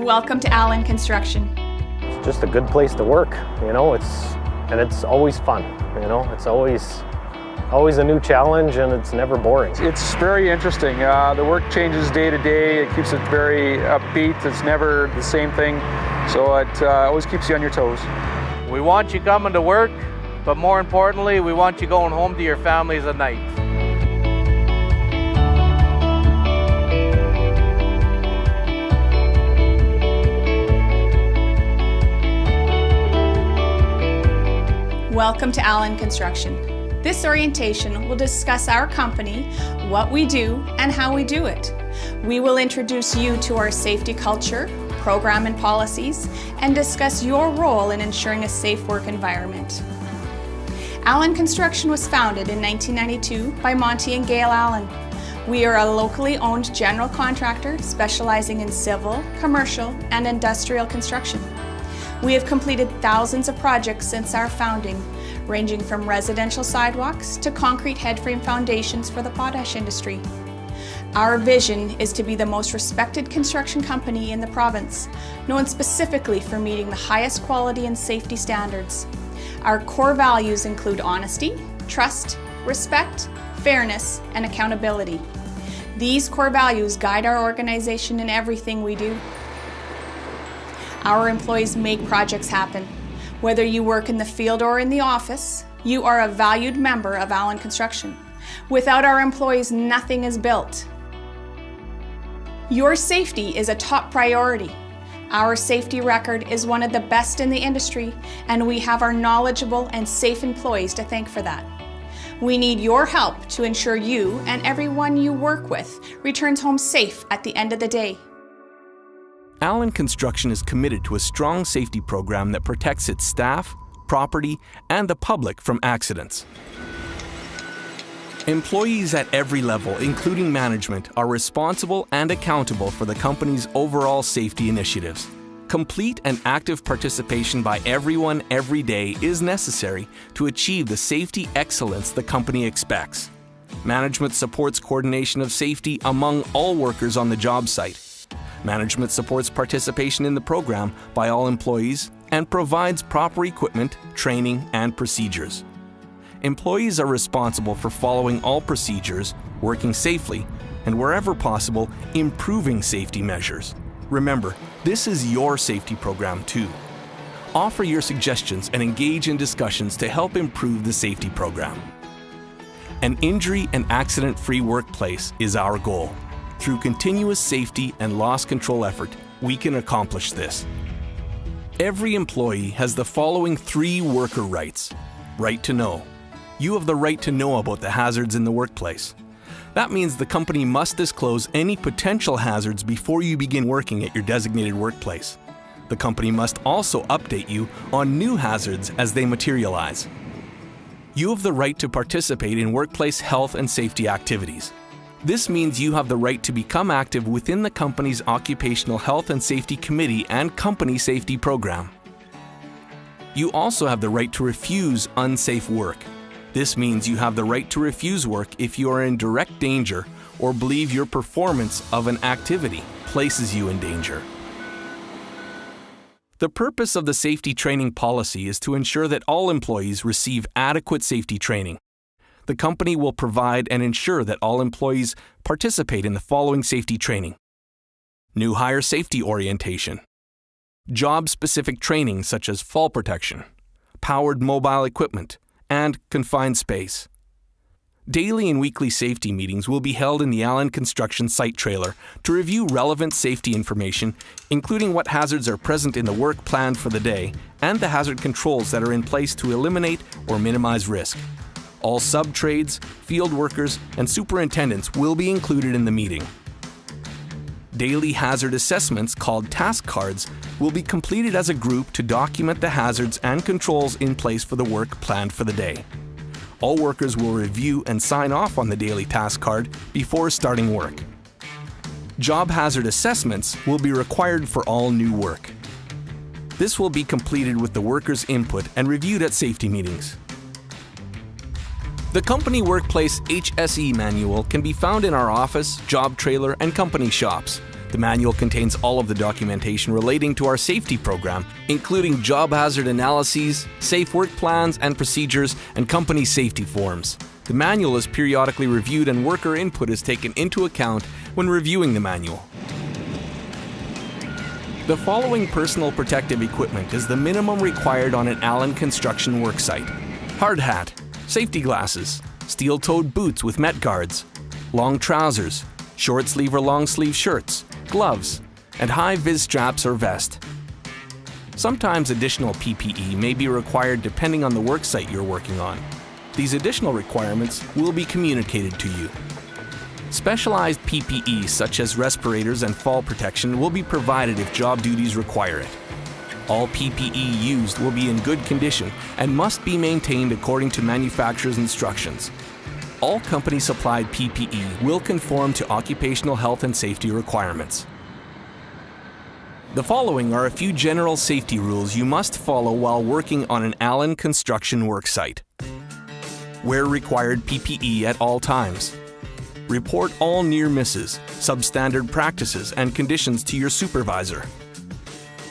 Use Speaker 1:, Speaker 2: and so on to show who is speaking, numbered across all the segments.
Speaker 1: Welcome to Allan Construction.
Speaker 2: It's just a good place to work, it's always fun, it's always a new challenge and it's never boring.
Speaker 3: It's very interesting. The work changes day to day. It keeps it very upbeat. It's never the same thing. So it always keeps you on your toes.
Speaker 4: We want you coming to work, but more importantly, we want you going home to your families at night.
Speaker 1: Welcome to Allan Construction. This orientation will discuss our company, what we do, and how we do it. We will introduce you to our safety culture, program and policies, and discuss your role in ensuring a safe work environment. Allan Construction was founded in 1992 by Monty and Gail Allan. We are a locally owned general contractor specializing in civil, commercial, and industrial construction. We have completed thousands of projects since our founding, ranging from residential sidewalks to concrete headframe foundations for the potash industry. Our vision is to be the most respected construction company in the province, known specifically for meeting the highest quality and safety standards. Our core values include honesty, trust, respect, fairness, and accountability. These core values guide our organization in everything we do. Our employees make projects happen. Whether you work in the field or in the office, you are a valued member of Allan Construction. Without our employees, nothing is built. Your safety is a top priority. Our safety record is one of the best in the industry, and we have our knowledgeable and safe employees to thank for that. We need your help to ensure you and everyone you work with returns home safe at the end of the day.
Speaker 5: Allan Construction is committed to a strong safety program that protects its staff, property, and the public from accidents. Employees at every level, including management, are responsible and accountable for the company's overall safety initiatives. Complete and active participation by everyone every day is necessary to achieve the safety excellence the company expects. Management supports coordination of safety among all workers on the job site. Management supports participation in the program by all employees and provides proper equipment, training, and procedures. Employees are responsible for following all procedures, working safely, and wherever possible, improving safety measures. Remember, this is your safety program too. Offer your suggestions and engage in discussions to help improve the safety program. An injury and accident-free workplace is our goal. Through continuous safety and loss control effort, we can accomplish this. Every employee has the following 3 worker rights. Right to know. You have the right to know about the hazards in the workplace. That means the company must disclose any potential hazards before you begin working at your designated workplace. The company must also update you on new hazards as they materialize. You have the right to participate in workplace health and safety activities. This means you have the right to become active within the company's Occupational Health and Safety Committee and Company Safety Program. You also have the right to refuse unsafe work. This means you have the right to refuse work if you are in direct danger or believe your performance of an activity places you in danger. The purpose of the safety training policy is to ensure that all employees receive adequate safety training. The company will provide and ensure that all employees participate in the following safety training: new hire safety orientation, job-specific training such as fall protection, powered mobile equipment, and confined space. Daily and weekly safety meetings will be held in the Allan Construction site trailer to review relevant safety information, including what hazards are present in the work planned for the day and the hazard controls that are in place to eliminate or minimize risk. All sub-trades, field workers, and superintendents will be included in the meeting. Daily hazard assessments, called task cards, will be completed as a group to document the hazards and controls in place for the work planned for the day. All workers will review and sign off on the daily task card before starting work. Job hazard assessments will be required for all new work. This will be completed with the workers' input and reviewed at safety meetings. The Company Workplace HSE Manual can be found in our office, job trailer, and company shops. The manual contains all of the documentation relating to our safety program, including job hazard analyses, safe work plans and procedures, and company safety forms. The manual is periodically reviewed and worker input is taken into account when reviewing the manual. The following personal protective equipment is the minimum required on an Allan construction worksite: hard hat, safety glasses, steel-toed boots with met guards, long trousers, short sleeve or long sleeve shirts, gloves, and high-vis straps or vest. Sometimes additional PPE may be required depending on the worksite you're working on. These additional requirements will be communicated to you. Specialized PPE such as respirators and fall protection will be provided if job duties require it. All PPE used will be in good condition and must be maintained according to manufacturer's instructions. All company-supplied PPE will conform to occupational health and safety requirements. The following are a few general safety rules you must follow while working on an Allan construction worksite. Wear required PPE at all times. Report all near misses, substandard practices, and conditions to your supervisor.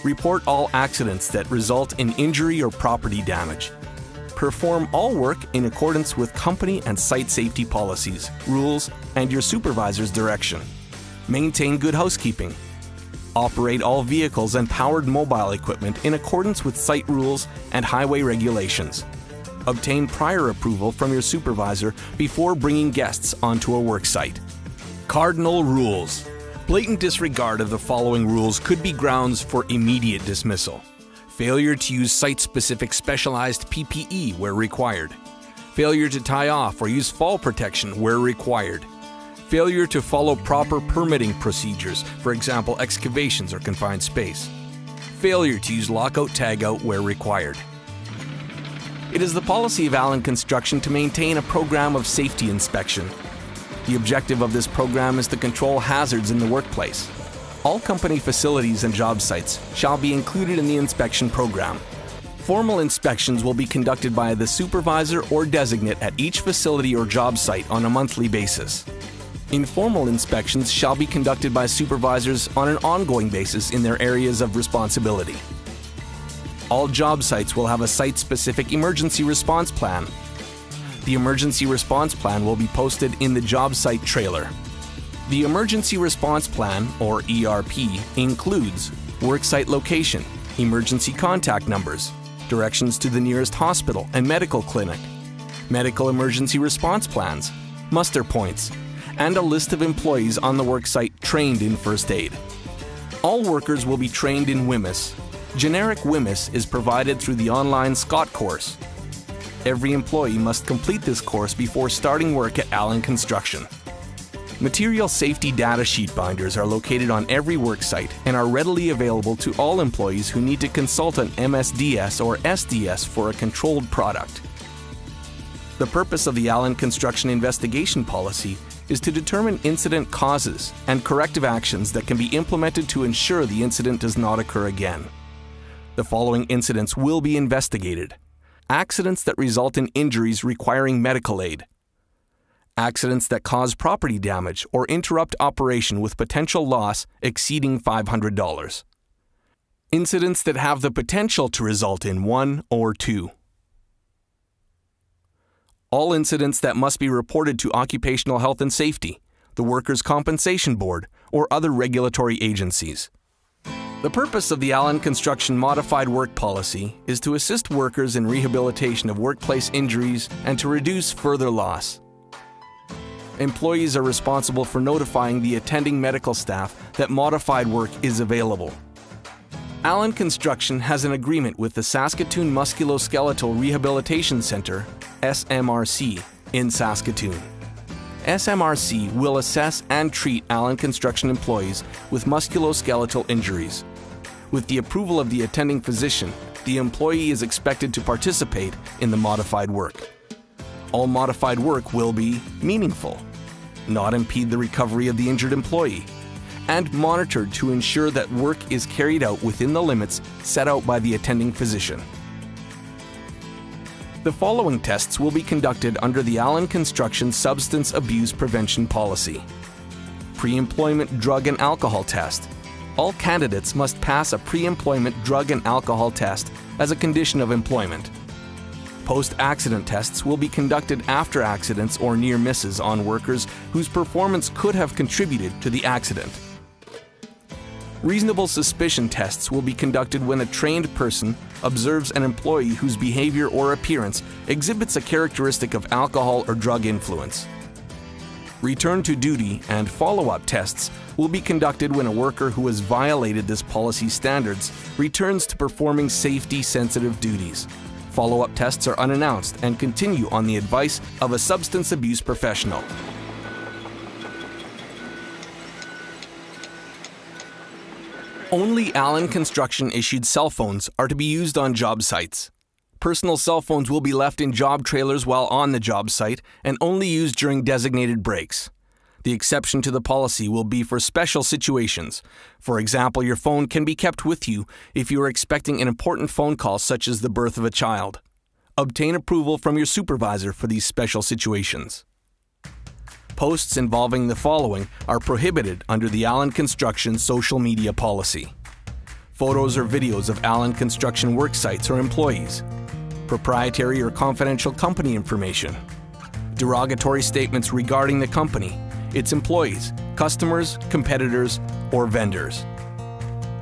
Speaker 5: Report all accidents that result in injury or property damage. Perform all work in accordance with company and site safety policies, rules, and your supervisor's direction. Maintain good housekeeping. Operate all vehicles and powered mobile equipment in accordance with site rules and highway regulations. Obtain prior approval from your supervisor before bringing guests onto a work site. Cardinal rules. Blatant disregard of the following rules could be grounds for immediate dismissal. Failure to use site-specific specialized PPE where required. Failure to tie off or use fall protection where required. Failure to follow proper permitting procedures, for example, excavations or confined space. Failure to use lockout-tagout where required. It is the policy of Allan Construction to maintain a program of safety inspection. The objective of this program is to control hazards in the workplace. All company facilities and job sites shall be included in the inspection program. Formal inspections will be conducted by the supervisor or designate at each facility or job site on a monthly basis. Informal inspections shall be conducted by supervisors on an ongoing basis in their areas of responsibility. All job sites will have a site-specific emergency response plan. The emergency response plan will be posted in the job site trailer. The emergency response plan, or ERP, includes worksite location, emergency contact numbers, directions to the nearest hospital and medical clinic, medical emergency response plans, muster points, and a list of employees on the worksite trained in first aid. All workers will be trained in WHMIS. Generic WHMIS is provided through the online Scott course. Every employee must complete this course before starting work at Allan Construction. Material safety data sheet binders are located on every worksite and are readily available to all employees who need to consult an MSDS or SDS for a controlled product. The purpose of the Allan Construction investigation policy is to determine incident causes and corrective actions that can be implemented to ensure the incident does not occur again. The following incidents will be investigated: accidents that result in injuries requiring medical aid, accidents that cause property damage or interrupt operation with potential loss exceeding $500, incidents that have the potential to result in 1 or 2. All incidents that must be reported to Occupational Health and Safety, the Workers' Compensation Board, or other regulatory agencies. The purpose of the Allan Construction Modified Work Policy is to assist workers in rehabilitation of workplace injuries and to reduce further loss. Employees are responsible for notifying the attending medical staff that modified work is available. Allan Construction has an agreement with the Saskatoon Musculoskeletal Rehabilitation Centre, SMRC, in Saskatoon. SMRC will assess and treat Allan Construction employees with musculoskeletal injuries. With the approval of the attending physician, the employee is expected to participate in the modified work. All modified work will be meaningful, not impede the recovery of the injured employee, and monitored to ensure that work is carried out within the limits set out by the attending physician. The following tests will be conducted under the Allan Construction Substance Abuse Prevention Policy. pre-employment drug and alcohol test. All candidates must pass a pre-employment drug and alcohol test as a condition of employment. Post-accident tests will be conducted after accidents or near misses on workers whose performance could have contributed to the accident. Reasonable suspicion tests will be conducted when a trained person observes an employee whose behavior or appearance exhibits a characteristic of alcohol or drug influence. Return to duty and follow-up tests will be conducted when a worker who has violated this policy's standards returns to performing safety-sensitive duties. Follow-up tests are unannounced and continue on the advice of a substance abuse professional. Only Allan Construction-issued cell phones are to be used on job sites. Personal cell phones will be left in job trailers while on the job site and only used during designated breaks. The exception to the policy will be for special situations. For example, your phone can be kept with you if you are expecting an important phone call such as the birth of a child. Obtain approval from your supervisor for these special situations. Posts involving the following are prohibited under the Allan Construction social media policy. Photos or videos of Allan Construction work sites or employees. Proprietary or confidential company information. Derogatory statements regarding the company, its employees, customers, competitors, or vendors.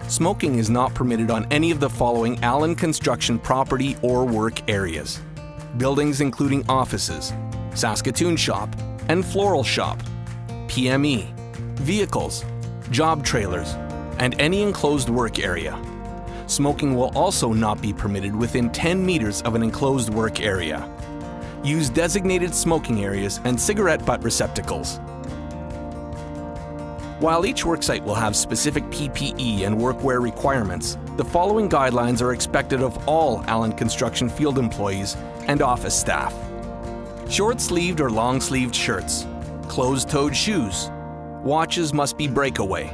Speaker 5: Smoking is not permitted on any of the following Allan Construction property or work areas. Buildings including offices, Saskatoon shop, and floral shop, PME, vehicles, job trailers, and any enclosed work area. Smoking will also not be permitted within 10 meters of an enclosed work area. Use designated smoking areas and cigarette butt receptacles. While each worksite will have specific PPE and workwear requirements, the following guidelines are expected of all Allan Construction field employees and office staff. Short-sleeved or long-sleeved shirts, closed-toed shoes, watches must be breakaway,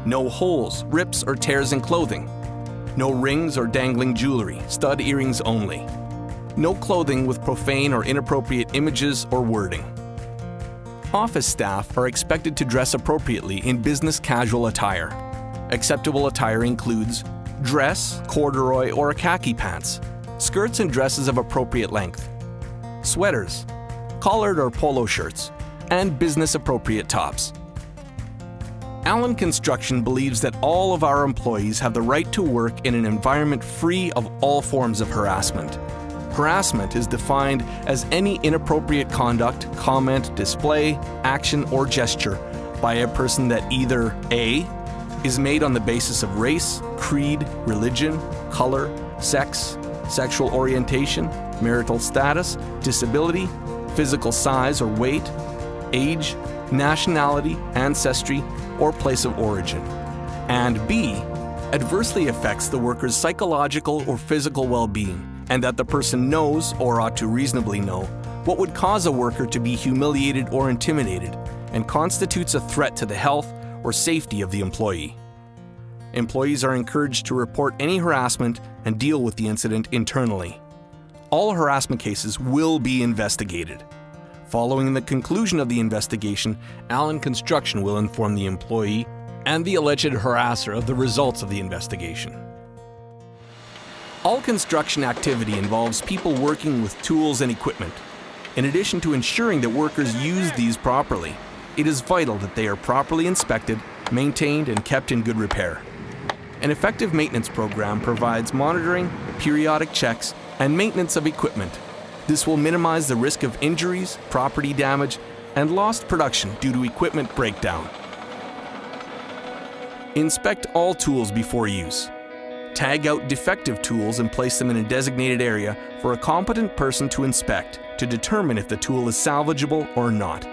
Speaker 5: no holes, rips, or tears in clothing, no rings or dangling jewelry, stud earrings only, no clothing with profane or inappropriate images or wording. Office staff are expected to dress appropriately in business casual attire. Acceptable attire includes dress, corduroy, or khaki pants, skirts and dresses of appropriate length, sweaters, collared or polo shirts, and business-appropriate tops. Allan Construction believes that all of our employees have the right to work in an environment free of all forms of harassment. Harassment is defined as any inappropriate conduct, comment, display, action, or gesture by a person that either A. is made on the basis of race, creed, religion, color, sex, sexual orientation, marital status, disability, physical size or weight, age, nationality, ancestry, or place of origin, and B. adversely affects the worker's psychological or physical well-being, and that the person knows, or ought to reasonably know, what would cause a worker to be humiliated or intimidated, and constitutes a threat to the health or safety of the employee. Employees are encouraged to report any harassment and deal with the incident internally. All harassment cases will be investigated. Following the conclusion of the investigation, Allan Construction will inform the employee and the alleged harasser of the results of the investigation. All construction activity involves people working with tools and equipment. In addition to ensuring that workers use these properly, it is vital that they are properly inspected, maintained, and kept in good repair. An effective maintenance program provides monitoring, periodic checks, and maintenance of equipment. This will minimize the risk of injuries, property damage, and lost production due to equipment breakdown. Inspect all tools before use. Tag out defective tools and place them in a designated area for a competent person to inspect to determine if the tool is salvageable or not.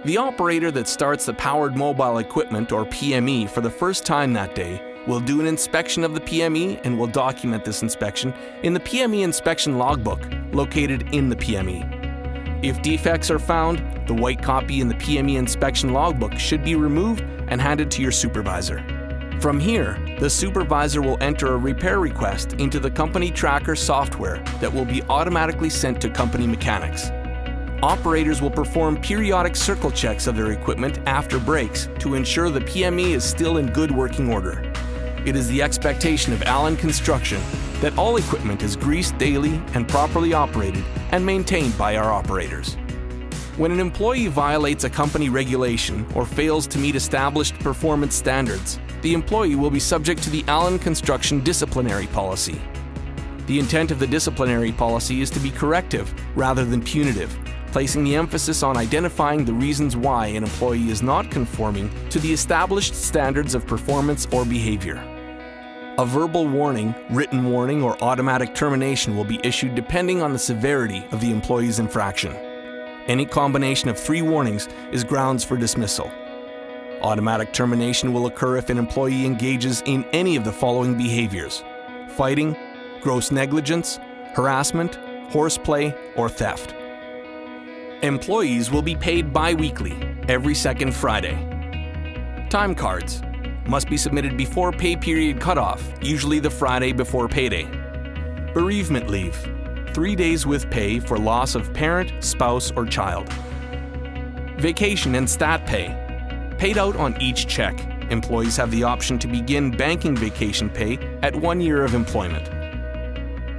Speaker 5: The operator that starts the powered mobile equipment, or PME, for the first time that day will do an inspection of the PME and will document this inspection in the PME inspection logbook located in the PME. If defects are found, the white copy in the PME inspection logbook should be removed and handed to your supervisor. From here, the supervisor will enter a repair request into the company tracker software that will be automatically sent to company mechanics. Operators will perform periodic circle checks of their equipment after breaks to ensure the PME is still in good working order. It is the expectation of Allan Construction that all equipment is greased daily and properly operated and maintained by our operators. When an employee violates a company regulation or fails to meet established performance standards, the employee will be subject to the Allan Construction disciplinary policy. The intent of the disciplinary policy is to be corrective rather than punitive, placing the emphasis on identifying the reasons why an employee is not conforming to the established standards of performance or behavior. A verbal warning, written warning, or automatic termination will be issued depending on the severity of the employee's infraction. Any combination of 3 warnings is grounds for dismissal. Automatic termination will occur if an employee engages in any of the following behaviors: fighting, gross negligence, harassment, horseplay, or theft. Employees will be paid bi-weekly, every second Friday. Time cards must be submitted before pay period cutoff, usually the Friday before payday. Bereavement leave, 3 days with pay for loss of parent, spouse, or child. Vacation and stat pay, paid out on each check. Employees have the option to begin banking vacation pay at 1 year of employment.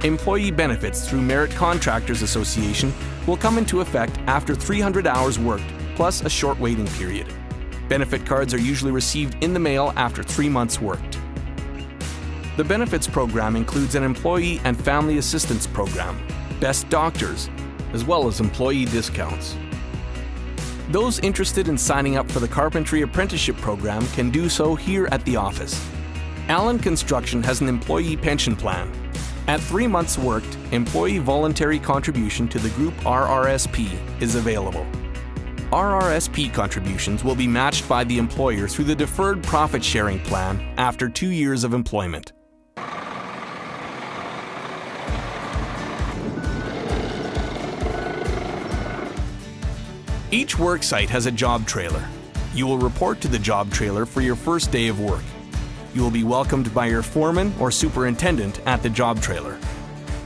Speaker 5: Employee benefits through Merit Contractors Association will come into effect after 300 hours worked, plus a short waiting period. Benefit cards are usually received in the mail after 3 months worked. The benefits program includes an employee and family assistance program, best doctors, as well as employee discounts. Those interested in signing up for the Carpentry Apprenticeship Program can do so here at the office. Allan Construction has an employee pension plan. At 3 months worked, employee voluntary contribution to the group RRSP is available. RRSP contributions will be matched by the employer through the Deferred Profit Sharing Plan after 2 years of employment. Each work site has a job trailer. You will report to the job trailer for your first day of work. You will be welcomed by your foreman or superintendent at the job trailer.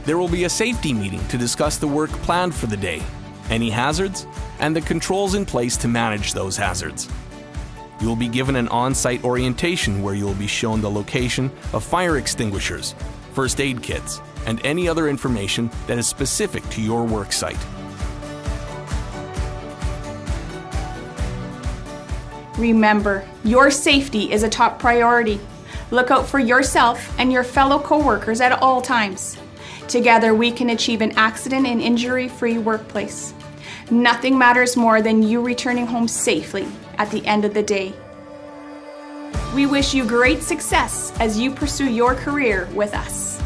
Speaker 5: There will be a safety meeting to discuss the work planned for the day, any hazards, and the controls in place to manage those hazards. You will be given an on-site orientation where you will be shown the location of fire extinguishers, first aid kits, and any other information that is specific to your work site.
Speaker 1: Remember, your safety is a top priority. Look out for yourself and your fellow coworkers at all times. Together, we can achieve an accident and injury-free workplace. Nothing matters more than you returning home safely at the end of the day. We wish you great success as you pursue your career with us.